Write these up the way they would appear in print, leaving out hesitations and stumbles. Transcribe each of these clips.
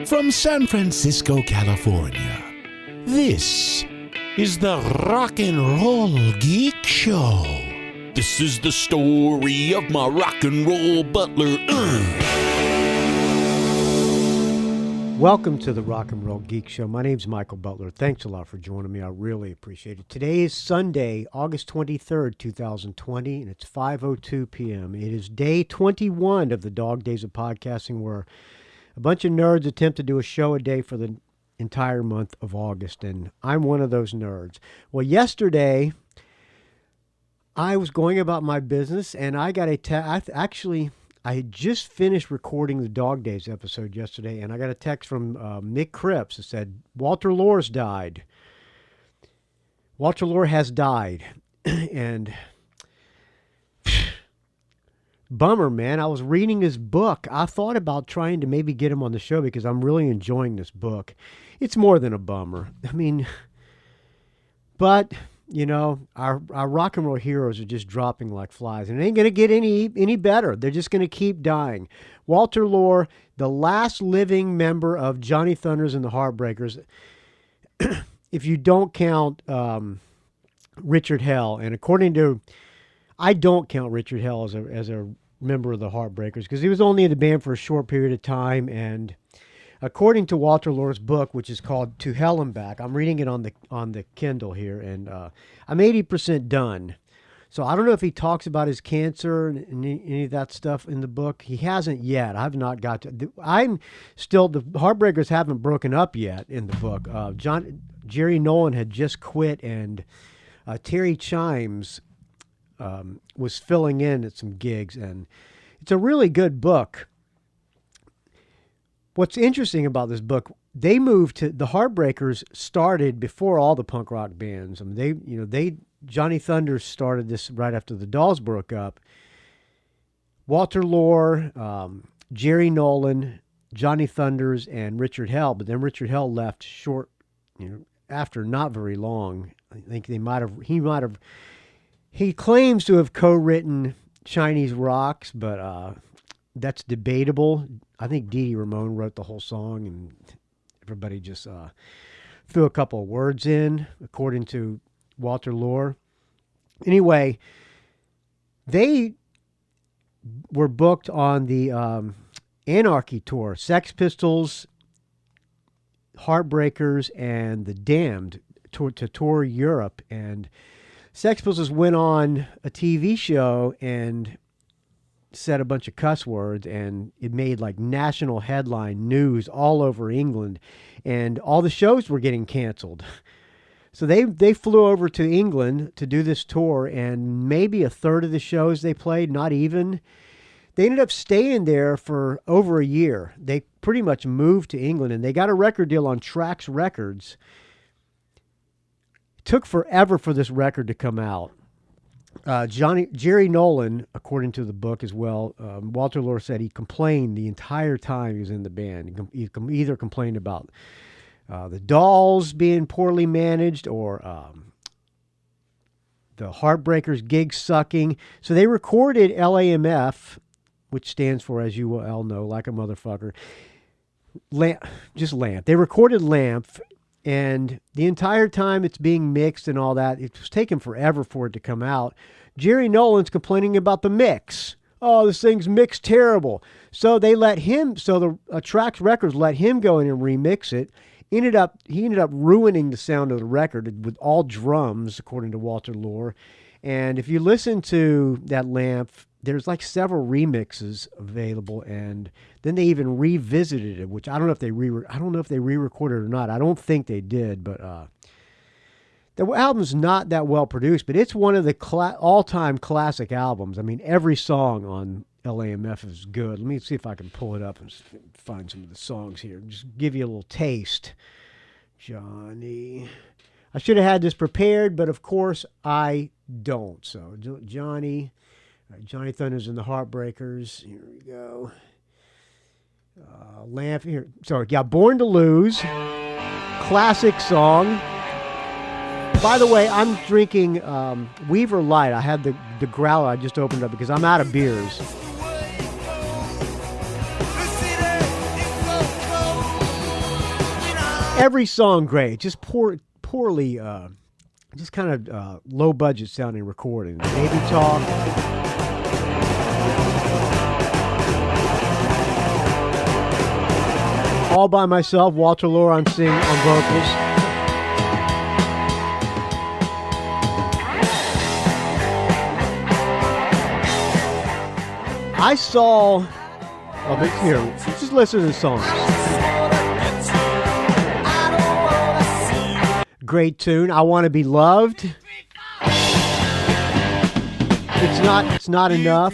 From San Francisco, California, this is the Rock and Roll Geek Show. This is the story of my rock and roll butler. Welcome to the Rock and Roll Geek Show. My name's Michael Butler. Thanks a lot for joining me. I really appreciate it. Today is Sunday, August 23rd, 2020, and it's 5:02 p.m. It is day 21 of the Dog Days of Podcasting, where a bunch of nerds attempt to do a show a day for the entire month of August, and I'm one of those nerds. Well, yesterday, I was going about my business, and I got I had just finished recording the Dog Days episode yesterday, and I got a text from Mick Cripps that said, Walture Lure's died. Walture Lure has died. And bummer, man. I was reading his book. I thought about trying to maybe get him on the show because I'm really enjoying this book. It's more than a bummer. I mean, but... you know, our rock and roll heroes are just dropping like flies, and it ain't going to get any better. They're just going to keep dying. Walture Lure, the last living member of Johnny Thunders and the Heartbreakers, if you don't count Richard Hell, and I don't count Richard Hell as a member of the Heartbreakers because he was only in the band for a short period of time, and according to Walture Lure's book, which is called To Hell and Back, I'm reading it on the Kindle here, and I'm 80% done. So I don't know if he talks about his cancer and any of that stuff in the book. He hasn't yet. I've not got to. The Heartbreakers haven't broken up yet in the book. Jerry Nolan had just quit, and Terry Chimes was filling in at some gigs, and it's a really good book. What's interesting about this book, the Heartbreakers started before all the punk rock bands. I mean, Johnny Thunders started this right after the Dolls broke up. Walture Lure, Jerry Nolan, Johnny Thunders, and Richard Hell. But then Richard Hell left after not very long. I think he claims to have co-written Chinese Rocks, but that's debatable. I think Dee Dee Ramone wrote the whole song, and everybody just threw a couple of words in, according to Walture Lure. Anyway, they were booked on the Anarchy tour. Sex Pistols, Heartbreakers, and the Damned to tour Europe. And Sex Pistols went on a TV show and said a bunch of cuss words, and it made like national headline news all over England, and all the shows were getting canceled. So they flew over to England to do this tour, and maybe a third of the shows they played, not even. They ended up staying there for over a year. They pretty much moved to England, and they got a record deal on Trax Records. It took forever for this record to come out. Jerry Nolan, according to the book as well, Walture Lure said he complained the entire time he was in the band. He either complained about the Dolls being poorly managed or the Heartbreakers gigs sucking. So they recorded LAMF, which stands for, as you well know, like a motherfucker, Lamp. They recorded Lamp. And the entire time it's being mixed and all that, it was taking forever for it to come out. Jerry Nolan's complaining about the mix. Oh, this thing's mixed terrible. So the Trax Records let him go in and remix it. He ended up ruining the sound of the record with all drums, according to Walture Lure. And if you listen to that Lamp, there's like several remixes available, and then they even revisited it, which I don't know if they re-recorded or not. I don't think they did, but the album's not that well produced, but it's one of the all-time classic albums. I mean, every song on LAMF is good. Let me see if I can pull it up and find some of the songs here. Just give you a little taste. Johnny. I should have had this prepared, but of course I don't. So Johnny Thunders and the Heartbreakers. Here we go. Lamp here. Sorry, yeah, Born to Lose. Classic song. By the way, I'm drinking Weaver Light. I had the growler I just opened up because I'm out of beers. Every song great, just poorly, just kind of low budget sounding recording. Baby Talk. All by myself, Walture Lure on vocals. I saw, here, just listen to the songs. Great tune. I Want to Be Loved. It's not enough.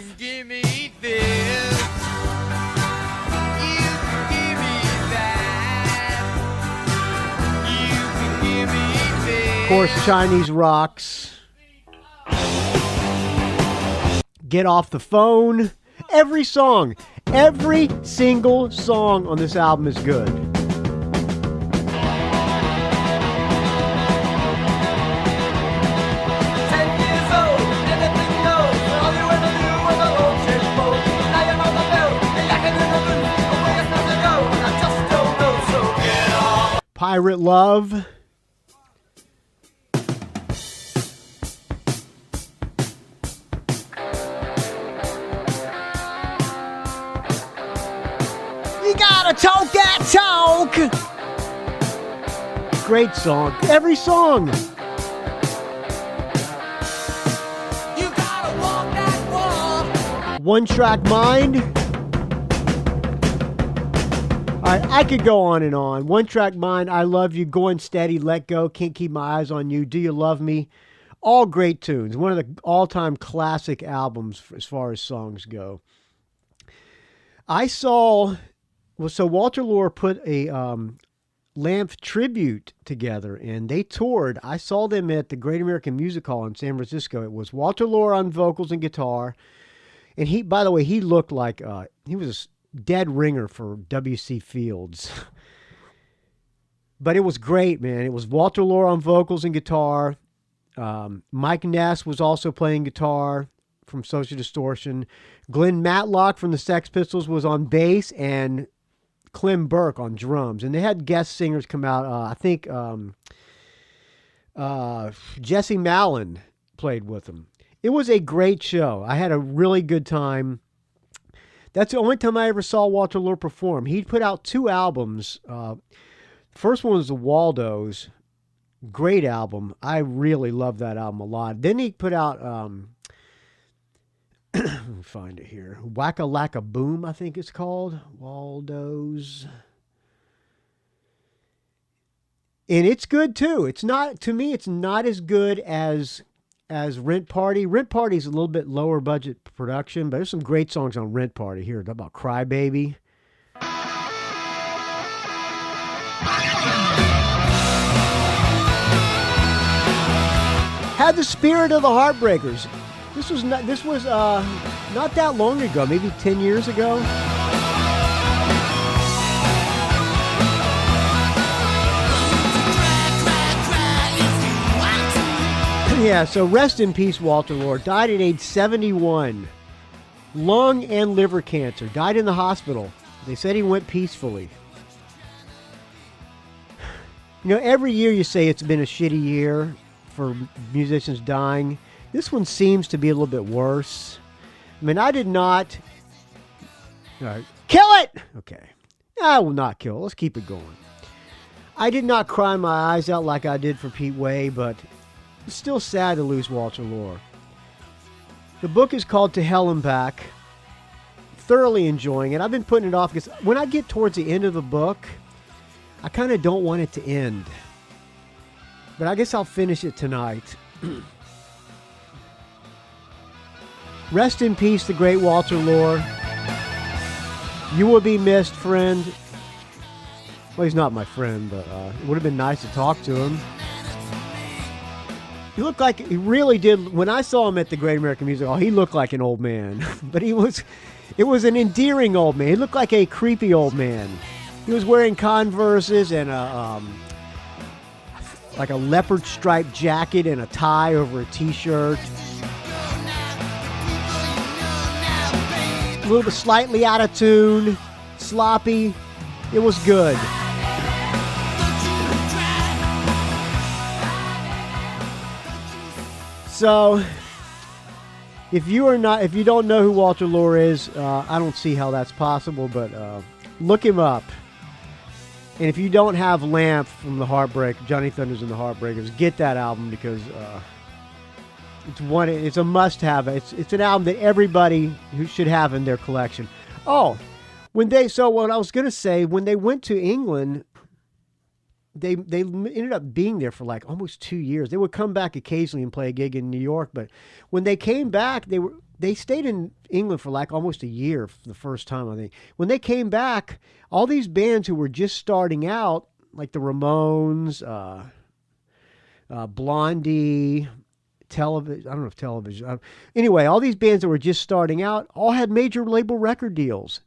Of course, Chinese Rocks. Get Off the Phone. Every song, every single song on this album is good. Pirate Love. You gotta talk that talk. Great song. Every song. You gotta walk that walk. One Track Mind. I could go on and on. One Track Mind, I Love You, Going Steady, Let Go, Can't Keep My Eyes on You, Do You Love Me? All great tunes. One of the all-time classic albums as far as songs go. I saw, so Walture Lure put a Lamp tribute together, and they toured. I saw them at the Great American Music Hall in San Francisco. It was Walture Lure on vocals and guitar. And he, by the way, he looked like, he was a dead ringer for W.C. Fields. But it was great, man. It was Walture Lure on vocals and guitar. Mike Ness was also playing guitar from Social Distortion. Glenn Matlock from the Sex Pistols was on bass, and Clem Burke on drums. And they had guest singers come out. I think Jesse Malin played with them. It was a great show. I had a really good time. That's the only time I ever saw Walture Lure perform. He put out 2 albums. First one was the Waldos. Great album. I really love that album a lot. Then he put out, let me find it here. Wacka Lacka Boom, I think it's called. Waldos. And it's good too. It's not, to me, it's not as good as Rent Party. Rent Party is a little bit lower budget production, but there's some great songs on Rent Party here. About Cry Baby. Had the Spirit of the Heartbreakers. This was not that long ago, maybe 10 years ago. Yeah, so rest in peace, Walture Lure. Died at age 71. Lung and liver cancer. Died in the hospital. They said he went peacefully. You know, every year you say it's been a shitty year for musicians dying. This one seems to be a little bit worse. I mean, I did not... All right. Kill it! Okay. I will not kill it. Let's keep it going. I did not cry my eyes out like I did for Pete Way, but... it's still sad to lose Walture Lure. The book is called To Hell and Back. Thoroughly enjoying it. I've been putting it off because when I get towards the end of the book, I kind of don't want it to end. But I guess I'll finish it tonight. Rest in peace, the great Walture Lure. You will be missed, friend. Well, he's not my friend, but it would have been nice to talk to him. He looked like, he really did, when I saw him at the Great American Music Hall, he looked like an old man. But it was an endearing old man. He looked like a creepy old man. He was wearing Converses and like a leopard striped jacket and a tie over a t-shirt. A little bit slightly out of tune, sloppy. It was good. So, if you don't know who Walture Lure is, I don't see how that's possible, but look him up. And if you don't have Lamp from the Johnny Thunders and the Heartbreakers, get that album because it's a must-have. It's an album that everybody who should have in their collection. Oh, what I was gonna say, when they went to England, they ended up being there for like almost 2 years. They would come back occasionally and play a gig in New York, but when they came back, they stayed in England for like almost a year for the first time, I think. When they came back, all these bands who were just starting out, like the Ramones, Blondie, Television, I don't know if Television. Anyway, all these bands that were just starting out all had major label record deals.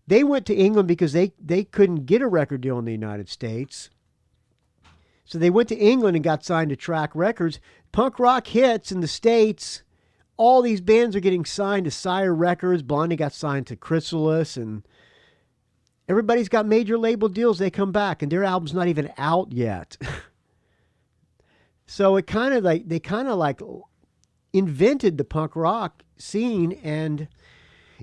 They went to England because they couldn't get a record deal in the United States. So they went to England and got signed to Track Records. Punk rock hits in the States. All these bands are getting signed to Sire Records. Blondie got signed to Chrysalis, and everybody's got major label deals. They come back, and their album's not even out yet. So they kind of invented the punk rock scene, and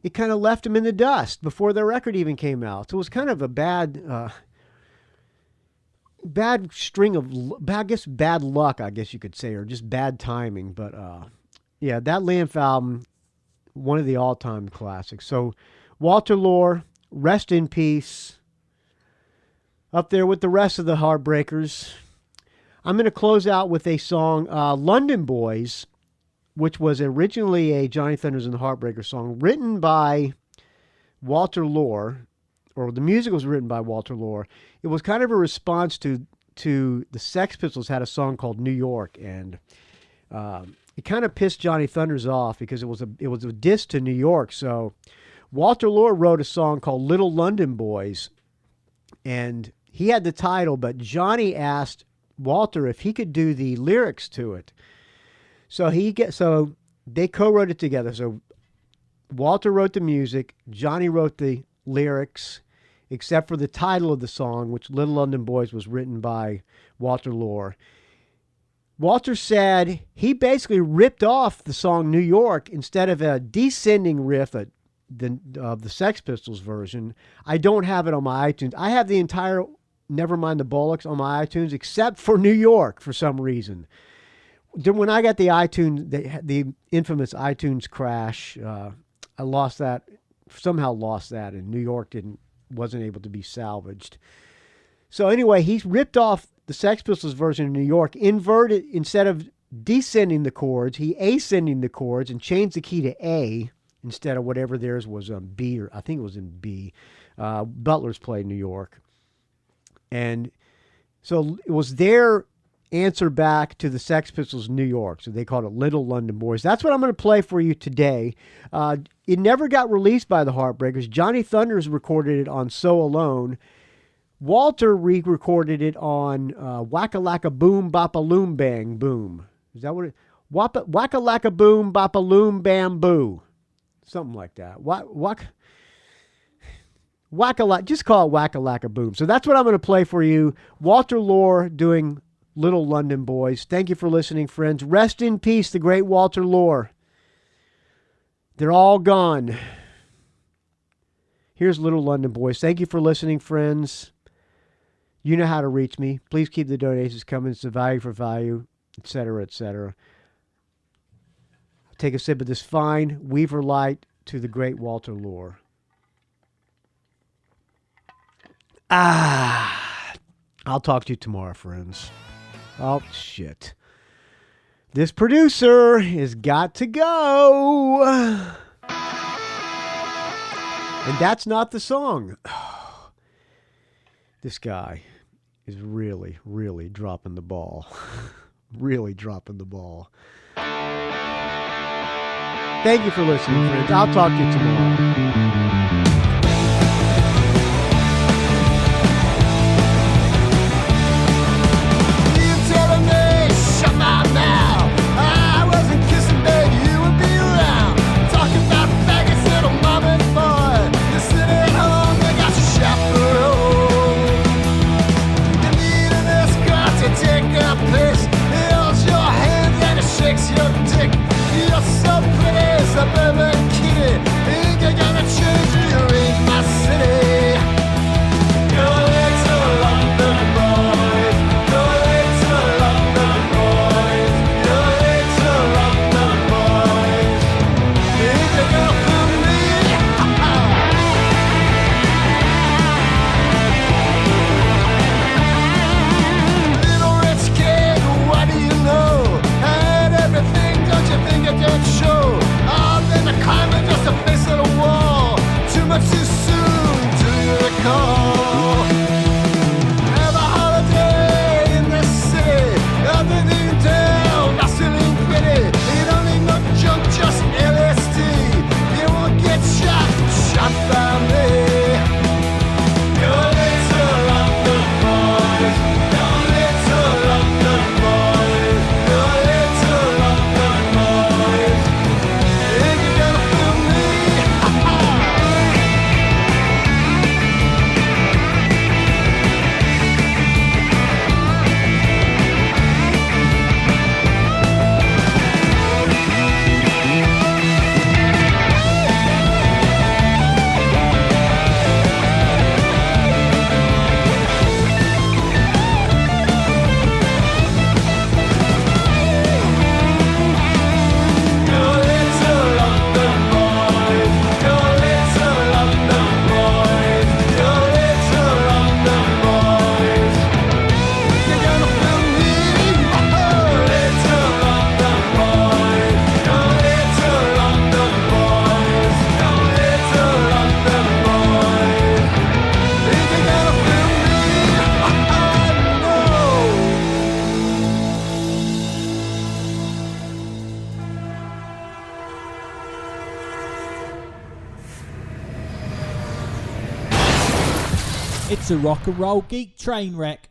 it kind of left them in the dust before their record even came out. So it was kind of a bad string of, bad luck, I guess you could say, or just bad timing. But yeah, that Lamp album, one of the all-time classics. So Walture Lure, rest in peace. Up there with the rest of the Heartbreakers. I'm going to close out with a song, London Boys, which was originally a Johnny Thunders and the Heartbreakers song written by Walture Lure, or the music was written by Walture Lure. It was kind of a response to the Sex Pistols had a song called New York, and it kind of pissed Johnny Thunders off because it was a diss to New York. So Walture Lure wrote a song called Little London Boys, and he had the title, but Johnny asked Walter if he could do the lyrics to it. So they co-wrote it together. So Walter wrote the music, Johnny wrote the lyrics, except for the title of the song, which Little London Boys was written by Walture Lure. Walter said he basically ripped off the song New York instead of a descending riff of the Sex Pistols version. I don't have it on my iTunes. I have the entire Nevermind the Bollocks on my iTunes, except for New York for some reason. When I got the infamous iTunes crash, I lost that, and New York wasn't able to be salvaged. So anyway, he ripped off the Sex Pistols version of New York, inverted, instead of descending the chords, he ascending the chords and changed the key to A instead of whatever theirs was B, or I think it was in B. Butler's played New York. And so it was their answer back to the Sex Pistols New York. So they called it Little London Boys. That's what I'm going to play for you today. It never got released by the Heartbreakers. Johnny Thunders recorded it on So Alone. Walter re-recorded it on Wacka-Lacka Boom Boppa Loom Bang Boom. Is that what it? Wacka-Lacka Boom Boppa Loom Bamboo. Something like that. Just call it Wacka-Lacka Boom. So that's what I'm going to play for you. Walture Lure doing Little London Boys. Thank you for listening, friends. Rest in peace, the great Walture Lure. They're all gone. Here's Little London Boys. Thank you for listening, friends. You know how to reach me. Please keep the donations coming. It's a value for value, etc., etc. Take a sip of this fine Weaver Light to the great Walture Lure. I'll talk to you tomorrow, friends. Oh, shit. This producer has got to go. And that's not the song. This guy is really, really dropping the ball. Really dropping the ball. Thank you for listening, friends. I'll talk to you tomorrow. Takes your hands and it shakes your It's a rock and roll geek train wreck.